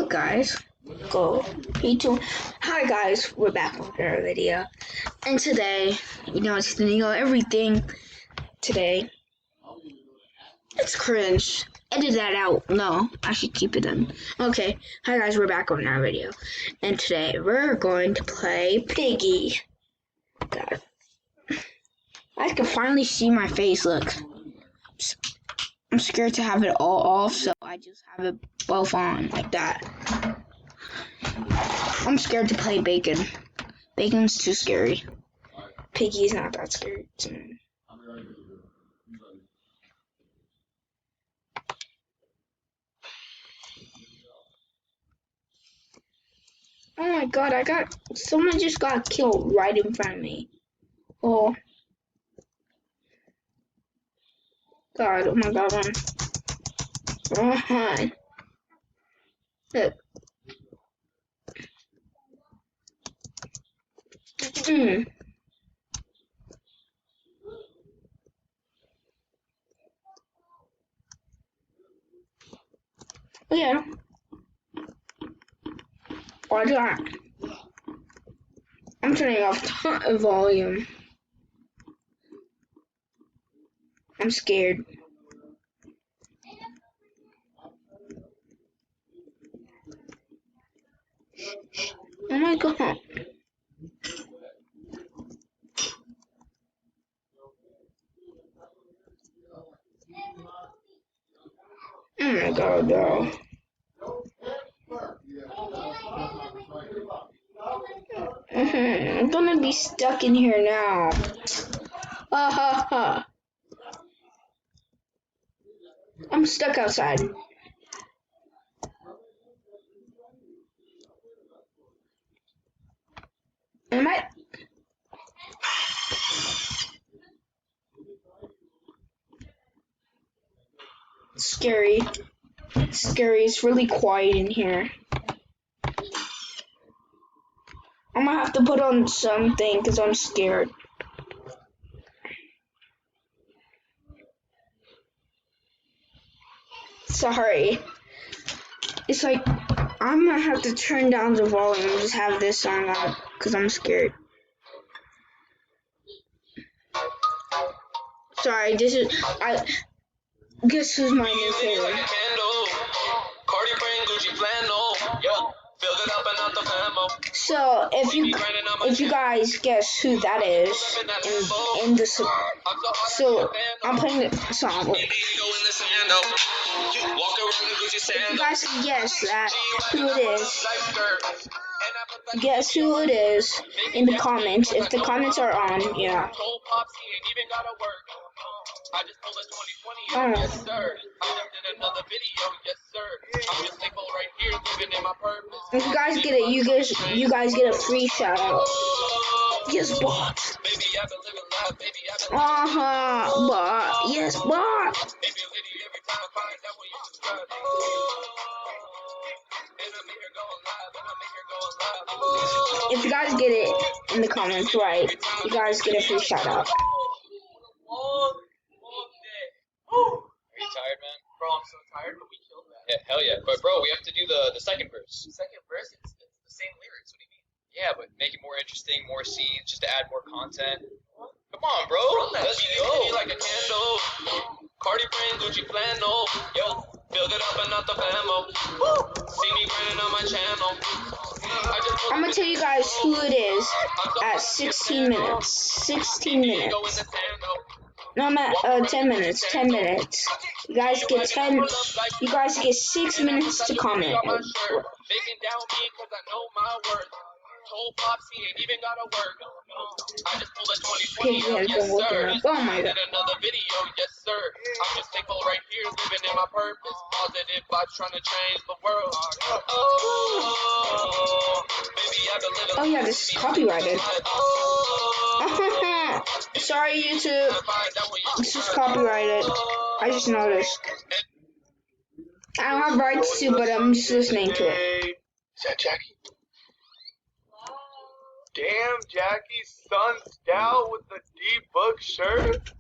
guys, go. Hi guys, we're back with our video, and today, it's everything. Today, it's cringe. Edit that out. No, I should keep it in. Okay, hi guys, we're back on our video, and today we're going to play Piggy. God, I can finally see my face. Look, I'm scared to have it all off, so I just have it both on like that. I'm scared to play Bacon. Bacon's too scary. Piggy's not that scary to me. Oh my god, someone just got killed right in front of me. Oh. God, oh my god, run. Look. Yeah. What's that? I'm turning off the volume. I'm scared. Oh my god. Oh my god, no. I'm gonna be stuck in here now. Ha ha ha. I'm stuck outside. Am I? Scary. Scary. It's really quiet in here. I'm gonna have to put on something because I'm scared. Sorry. It's like I'm gonna have to turn down the volume and just have this song on because I'm scared. Sorry, this is guess who's my new favorite? So if you guys guess who that is in the so I'm playing the song. If you guys can guess that who it is, guess who it is in the comments. If the comments are on, yeah. If you guys get it, you guys get a free shout out. Yes, bot. Bot. Yes, bot. If you guys get it in the comments, right, you guys get a free shout out. Are you tired, man? Bro, I'm so tired, but we killed that. Yeah, hell yeah. But bro, we have to do the second verse. The second verse, it's the same lyrics. What do you mean? Yeah, but make it more interesting, more scenes, just to add more content. Come on, bro. Let's go. Like a candle. Cardi brand, Gucci flannel. Yo, build it up and not the famo. See me grinding on my channel. I'm gonna tell you guys who it is at 16 minutes. 16 minutes. No, I'm at 10 minutes. 10 minutes. You guys get 6 minutes to comment. Piggy has been woken up. Oh my god. Another video, yes sir. I'm just thankful right here, living in my purpose. Positive vibes trying to change the world. Oh yeah, this is copyrighted. Sorry, YouTube. This is copyrighted. I just noticed. I don't have rights to, but I'm just listening to it. Is that Jackie? Damn, Jackie's son's out with the D-Book shirt.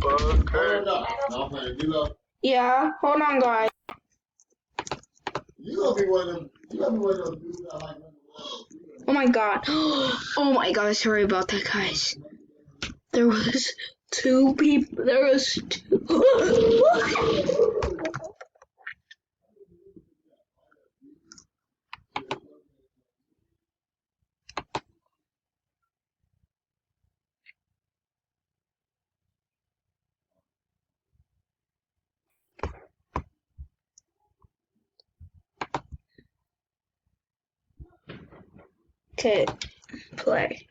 Booker. Yeah, hold on, guys. You gonna be one of them Oh my god. Oh my god, sorry about that, guys. There was two people. There was two. Okay, play.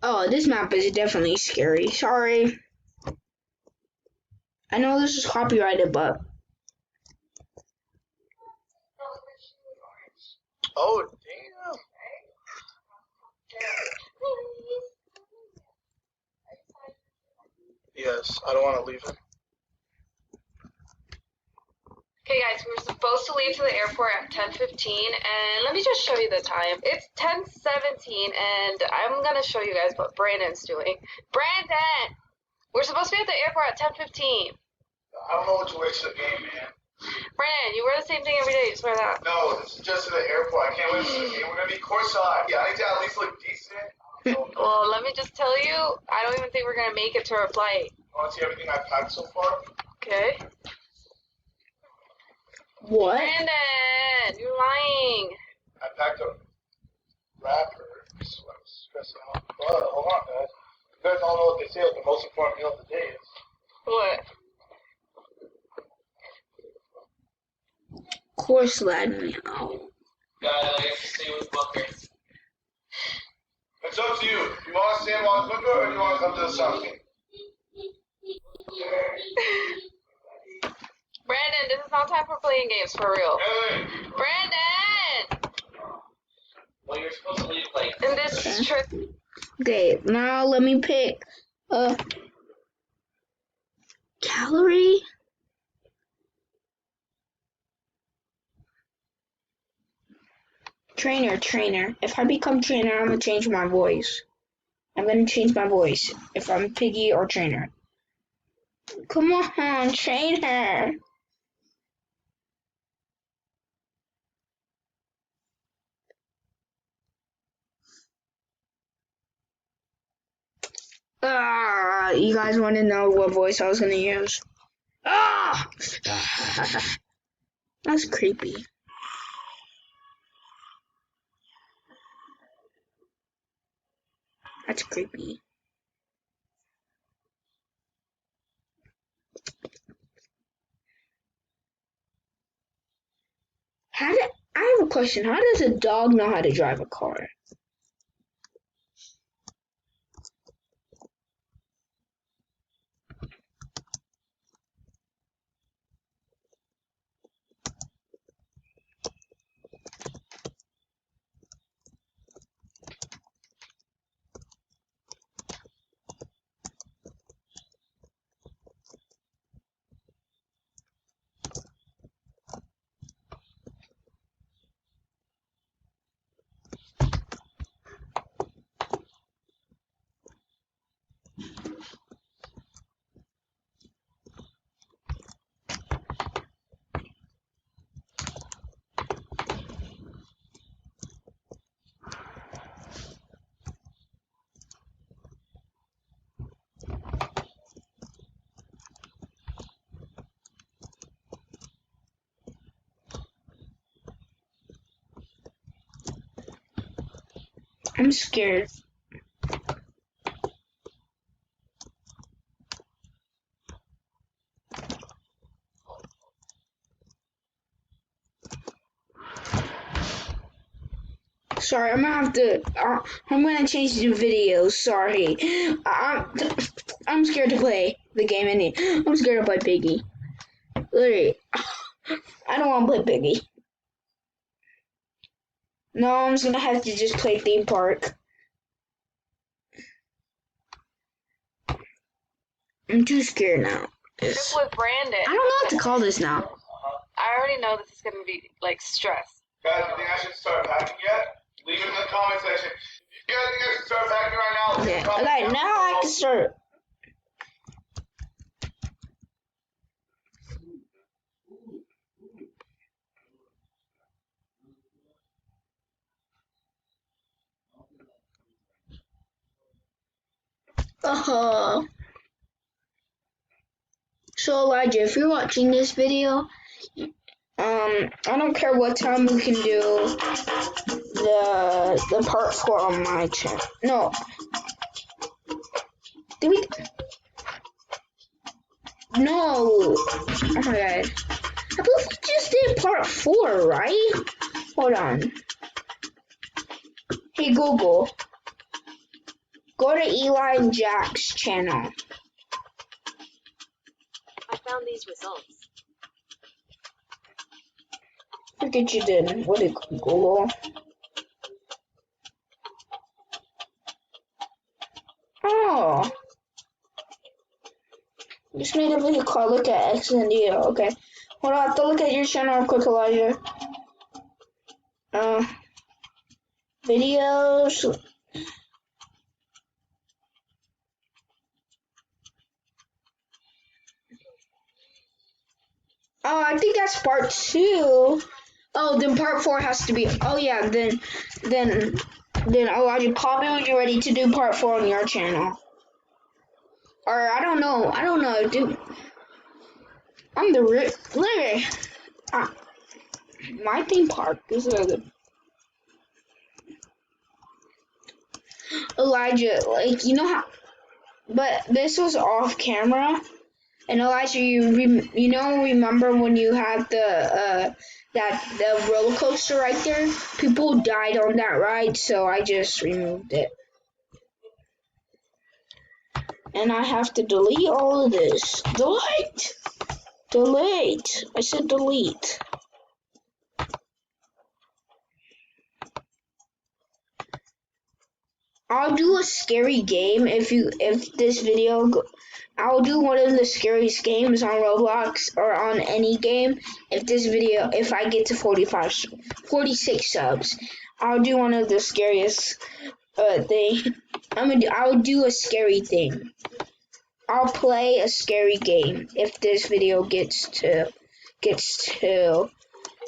Oh, this map is definitely scary. Sorry. I know this is copyrighted, but Oh, damn. Yes, I don't want to leave him. Okay guys, we were supposed to leave to the airport at 10:15 and let me just show you the time. It's 10:17 and I'm gonna show you guys what Brandon's doing. Brandon! We're supposed to be at the airport at 10:15. I don't know what to wish the game, man. Brandon, you wear the same thing every day, you swear that. No, this is just to the airport. I can't wait for the game. We're going to be courtside. Yeah, I need to at least look decent. Well, let me just tell you, I don't even think we're gonna make it to our flight. I want to see everything I've packed so far. Okay? what? Brandon, you're lying. I packed a wrapper, so I'm stressing out. But hold on, guys. You guys all know what they say, like the most important meal of the day is. What? Course lad meow. Guys, I get to stay with Booker. It's up to you. You want to stay in Washington or do you want to come to the Suns game? Brandon, this is not time for playing games, for real. Hey! Brandon! Well, you're supposed to leave like. And this trip. Okay, now let me pick a calorie. Trainer. If I become trainer, I'm gonna change my voice. I'm gonna change my voice if I'm Piggy or trainer. Come on, trainer. You guys want to know what voice I was gonna use? Ah! That's creepy. That's creepy. I have a question. How does a dog know how to drive a car? I'm scared. Sorry, I'm gonna change the video. Sorry, I'm scared to play the game. I'm scared to play Piggy. Literally, I don't want to play Piggy. No, I'm just gonna have to just play theme park. I'm too scared now. Trip with Brandon. I don't know what to call this now. I already know this is gonna be like stress. Guys, you think I should start packing yet? Leave it in the comment section. You guys think I should start packing right now? Okay, okay, now I can start. So Elijah, if you're watching this video, I don't care what time we can do the part 4 on my channel. No. Did we? No. Oh my god. I believe we just did part 4, right? Hold on. Hey Google. Go to Eli and Jack's channel. I found these results. Look at you did. What did Google? Oh. Just made a video called Look at X and D. Okay. Hold on, I have to look at your channel real quick, Elijah. Videos. Oh, I think that's part 2. Oh, then part 4 has to be. Oh yeah, then Elijah, call me when you're ready to do part 4 on your channel. Or I don't know, dude. I'm the literally. My theme park is Elijah, like you know how, but this was off camera. And Elijah, remember when you had the roller coaster right there? People died on that ride, so I just removed it. And I have to delete all of this. Delete! Delete! I said delete. I'll do a scary game if this video I'll do one of the scariest games on Roblox or on any game if I get to 46 subs. I'll do one of the scariest thing. I'll do a scary thing. I'll play a scary game if this video gets to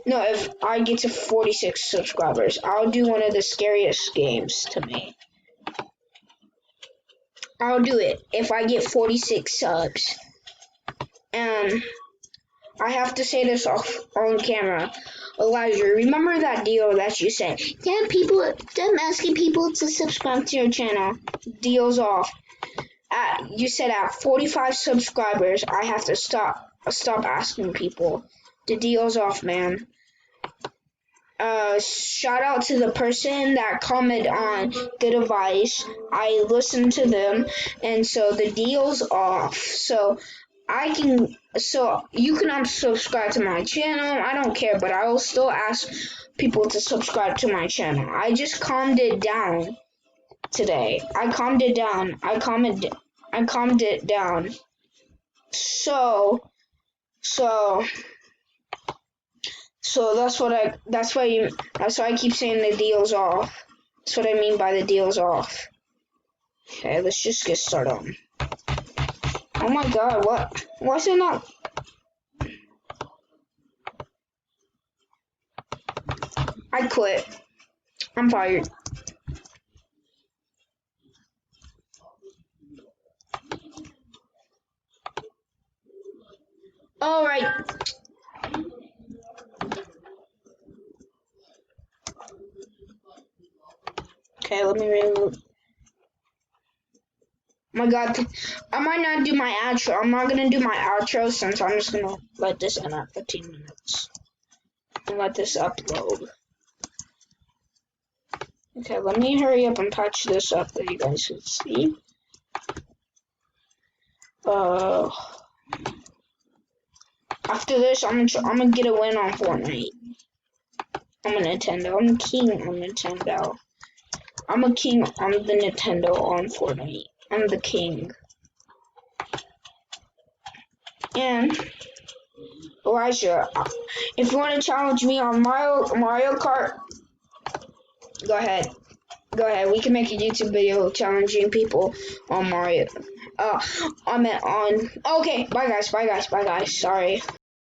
no, if I get to 46 subscribers. I'll do one of the scariest games to me. I'll do it if I get 46 subs. I have to say this off on camera. Elijah, remember that deal that you said? Yeah, I'm asking people to subscribe to your channel. Deal's off. You said at 45 subscribers, I have to stop asking people. The deal's off, man. Shout out to the person that commented on Good Advice. I listened to them, and so the deal's off. So you can unsubscribe to my channel. I don't care, but I will still ask people to subscribe to my channel. I just calmed it down today. I calmed it down. So that's why I keep saying the deal's off. That's what I mean by the deal's off. Okay, let's just get started. Oh my god, what? Why is it not? I quit. I'm fired. Alright. Okay, let me remove. Oh my god, I might not do my outro. I'm not gonna do my outro since I'm just gonna let this end at 15 minutes. And let this upload. Okay, let me hurry up and patch this up that you guys can see. After this, I'm gonna get a win on Fortnite. I'm a Nintendo. I'm king on Nintendo. I'm a king on the Nintendo on Fortnite. I'm the king. And Elijah, if you want to challenge me on Mario Kart, go ahead. Go ahead. We can make a YouTube video challenging people on Mario. Okay. Bye guys. Sorry.